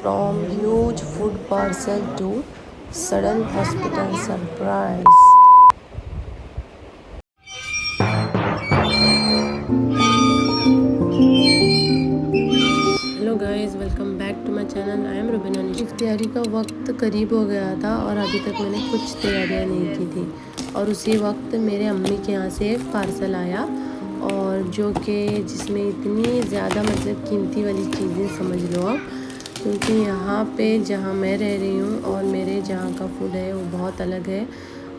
From huge food parcel to sudden hospital surprise. Hello guys, welcome back to my channel. I am Rubina. इफ्तियारी का वक्त करीब हो गया था और अभी तक मैंने कुछ तैयारियां नहीं की थी और उसी वक्त मेरे अम्मी के यहाँ से एक पार्सल आया और जो कि जिसमें इतनी ज़्यादा मतलब कीमती वाली चीज़ें समझ लो आप, क्योंकि यहाँ पे जहाँ मैं रह रही हूँ और मेरे जहाँ का फूड है वो बहुत अलग है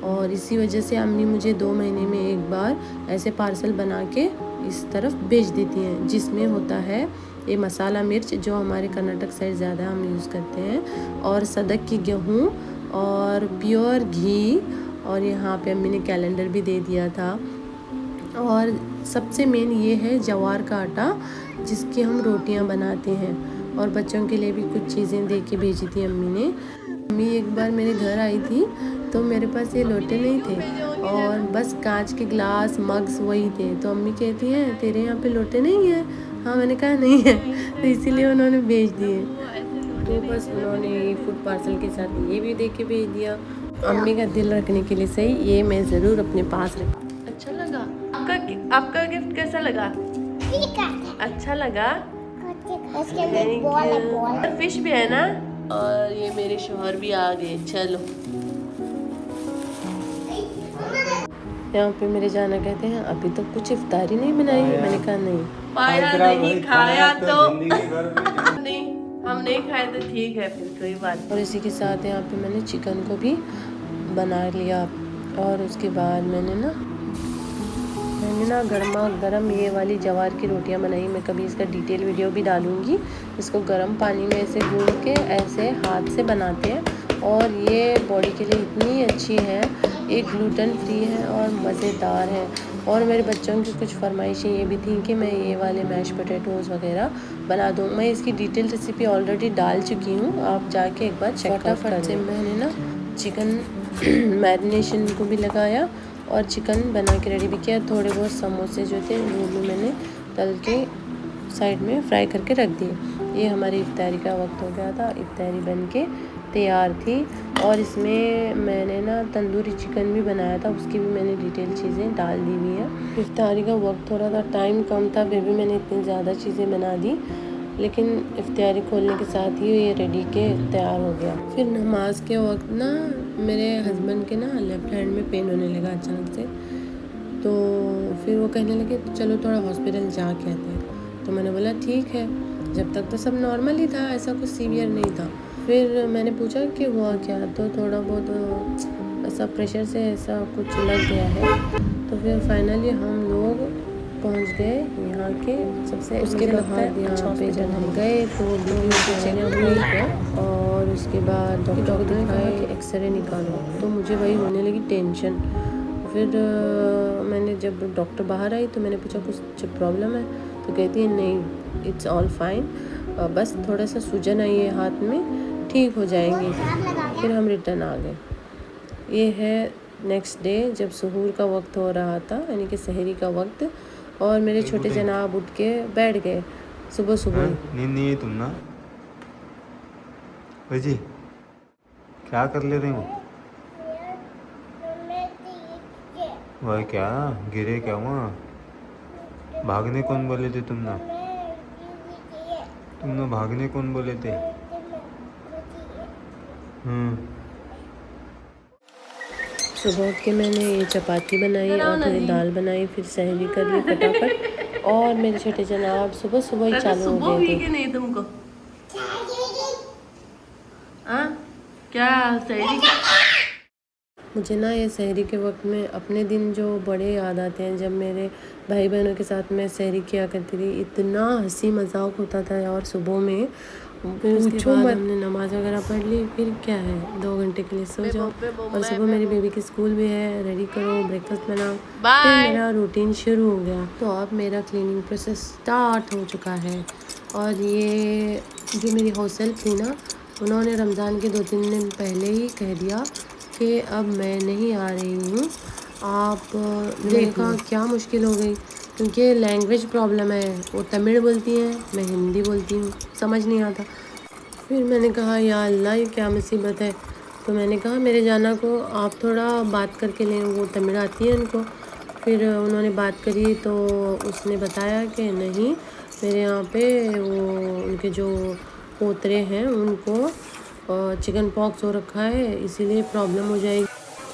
और इसी वजह से अम्मी मुझे 2 महीने में एक बार ऐसे पार्सल बना के इस तरफ भेज देती हैं, जिसमें होता है ये मसाला मिर्च जो हमारे कर्नाटक साइड ज़्यादा हम यूज़ करते हैं, और सदक की गेहूँ और प्योर घी, और यहाँ पे अम्मी ने कैलेंडर भी दे दिया था। और सबसे मेन ये है जवार का आटा जिसकी हम रोटियां बनाते हैं, और बच्चों के लिए भी कुछ चीज़ें दे के भेजी थी अम्मी ने। अम्मी एक बार मेरे घर आई थी तो मेरे पास ये लोटे नहीं थे और बस कांच के ग्लास मग्स वही थे, तो अम्मी कहती हैं तेरे यहाँ पे लोटे नहीं हैं? हाँ, मैंने कहा नहीं है, तो इसीलिए उन्होंने भेज दिए। तो बस उन्होंने फूड पार्सल के साथ ये भी दे के भेज दिया। अम्मी का दिल रखने के लिए सही, ये मैं ज़रूर अपने पास रखूँ। अच्छा लगा आपका गिफ्ट कैसा लगा? अच्छा लगा। फिश भी है ना, और ये मेरे शोहर भी आ गए। चलो, यहाँ पे मेरे जाना कहते हैं अभी तक तो कुछ इफ्तारी नहीं बनाई। मैंने कहा नहीं, पाया नहीं खाया तो नहीं, हम नहीं खाए तो ठीक है, फिर कोई बात। और इसी के साथ यहाँ पे मैंने चिकन को भी बना लिया और उसके बाद मैंने ना गर्मा गर्म ये वाली जवार की रोटियां बनाई। मैं कभी इसका डिटेल वीडियो भी डालूंगी। इसको गर्म पानी में ऐसे गूंद के ऐसे हाथ से बनाते हैं और ये बॉडी के लिए इतनी अच्छी है, एक ग्लूटेन फ्री है और मज़ेदार है। और मेरे बच्चों की कुछ फरमाइशें ये भी थी कि मैं ये वाले मैश पोटैटोज़ वगैरह बना दूँ। मैं इसकी डिटेल रेसिपी ऑलरेडी डाल चुकी हूँ, आप जाके एक बार चेक आउट कर लें। मैंने ना चिकन मैरिनेशन को भी लगाया और चिकन बना के रेडी भी किया। थोड़े बहुत समोसे जो थे वो भी मैंने तल के साइड में फ्राई करके रख दिए। ये हमारी इफ्तारी का वक्त हो गया था, इफ्तारी बन के तैयार थी। और इसमें मैंने ना तंदूरी चिकन भी बनाया था, उसकी भी मैंने डिटेल चीज़ें डाल दी हुई हैं। इफ्तारी का वक्त हो रहा था, टाइम कम था, फिर भी मैंने इतनी ज़्यादा चीज़ें बना दी, लेकिन इफ्तारी खोलने के साथ ही ये रेडी के तैयार हो गया। फिर नमाज के वक्त ना मेरे हस्बैंड के ना लेफ़्ट हैंड में पेन होने लगा अचानक से, तो फिर वो कहने लगे चलो थोड़ा हॉस्पिटल जा के आते हैं। तो मैंने बोला ठीक है, जब तक तो सब नॉर्मल ही था, ऐसा कुछ सीवियर नहीं था। फिर मैंने पूछा कि हुआ क्या, तो थोड़ा बहुत ऐसा प्रेशर से ऐसा कुछ लग गया है। तो फिर फाइनली हम लोग पहुंच गए यहाँ के सबसे उसके बाद यहाँ पे जब हम गए तो चेकअप हुई है और उसके बाद डॉक्टर ने कहा कि एक्सरे निकालो। तो मुझे वही होने लगी टेंशन। फिर मैंने जब डॉक्टर बाहर आई तो मैंने पूछा कुछ प्रॉब्लम है, तो कहती है नहीं, इट्स ऑल फाइन, बस थोड़ा सा सूजन आई है हाथ में, ठीक हो जाएंगी। फिर हम रिटर्न आ गए। ये है नेक्स्ट डे जब सहूर का वक्त हो रहा था, यानी कि सहरी का वक्त, और मेरे छोटे जनाब उठ के बैठ गए सुबह सुबह। नींद नहीं है तुम ना जी? क्या कर ले रहे हो? वह क्या गिरे क्या हुआ? भागने कौन बोले थे तुमने भागने कौन बोले थे? सुबह उठ के मैंने ये चपाती बनाई और थोड़ी दाल बनाई, फिर सहरी कर ली फटाफट। और मेरे छोटे जनाब सुबह सुबह ही चालू हो गए थे। नहीं तुमको क्या सहरी? मुझे ना ये सहरी के वक्त में अपने दिन जो बड़े याद आते हैं, जब मेरे भाई बहनों के साथ मैं सहरी किया करती थी। इतना हंसी मजाक होता था और सुबह में पूछो मत। हमने नमाज वगैरह पढ़ ली, फिर क्या है 2 घंटे के लिए सो जाओ, और सुबह मेरी बेबी की स्कूल भी है, रेडी करो, ब्रेकफास्ट बनाओ, फिर मेरा रूटीन शुरू हो गया। तो अब मेरा क्लीनिंग प्रोसेस स्टार्ट हो चुका है। और ये जो मेरी हाउस हेल्प थी ना, उन्होंने रमज़ान के 2-3 दिन पहले ही कह दिया कि अब मैं नहीं आ रही हूँ, आप देखा क्या मुश्किल हो गई, क्योंकि लैंग्वेज प्रॉब्लम है। वो तमिल बोलती हैं, मैं हिंदी बोलती हूँ, समझ नहीं आता। फिर मैंने कहा या अल्लाह ये क्या मुसीबत है। तो मैंने कहा मेरे जाना को आप थोड़ा बात करके लें, वो तमिल आती है उनको। फिर उन्होंने बात करी तो उसने बताया कि नहीं, मेरे यहाँ पे वो उनके जो पोतरे हैं उनको चिकन पॉक्स हो रखा है, इसीलिए प्रॉब्लम हो जाएगी।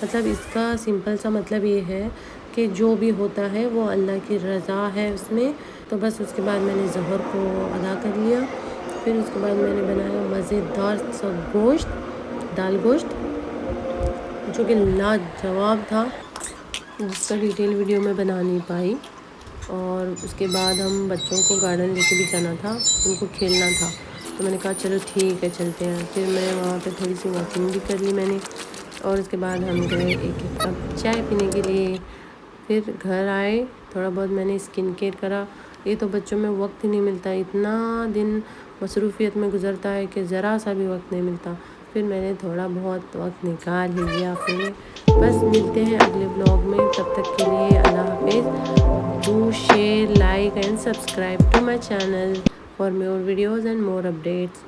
मतलब इसका सिंपल सा मतलब ये है कि जो भी होता है वो अल्लाह की रज़ा है उसमें। तो बस उसके बाद मैंने ज़ोहर को अदा कर लिया। फिर उसके बाद मैंने बनाया मज़ेदार सा गोश्त, दाल गोश्त, जो कि लाजवाब था, जिसका डिटेल वीडियो में बना नहीं पाई। और उसके बाद हम बच्चों को गार्डन लेके भी जाना था, उनको खेलना था, तो मैंने कहा चलो ठीक है चलते हैं। फिर मैं वहाँ पे थोड़ी सी वॉकिंग भी कर ली मैंने, और उसके बाद हम गए एक कप चाय पीने के लिए। फिर घर आए, थोड़ा बहुत मैंने स्किन केयर करा। ये तो बच्चों में वक्त ही नहीं मिलता, इतना दिन मसरूफ़ियत में गुजरता है कि ज़रा सा भी वक्त नहीं मिलता। फिर मैंने थोड़ा बहुत वक्त निकाल ही लिया। फिर बस मिलते हैं अगले व्लॉग में, तब तक के लिए अल्लाह हाफिज़। Do share, like and subscribe to my channel for more videos and more updates.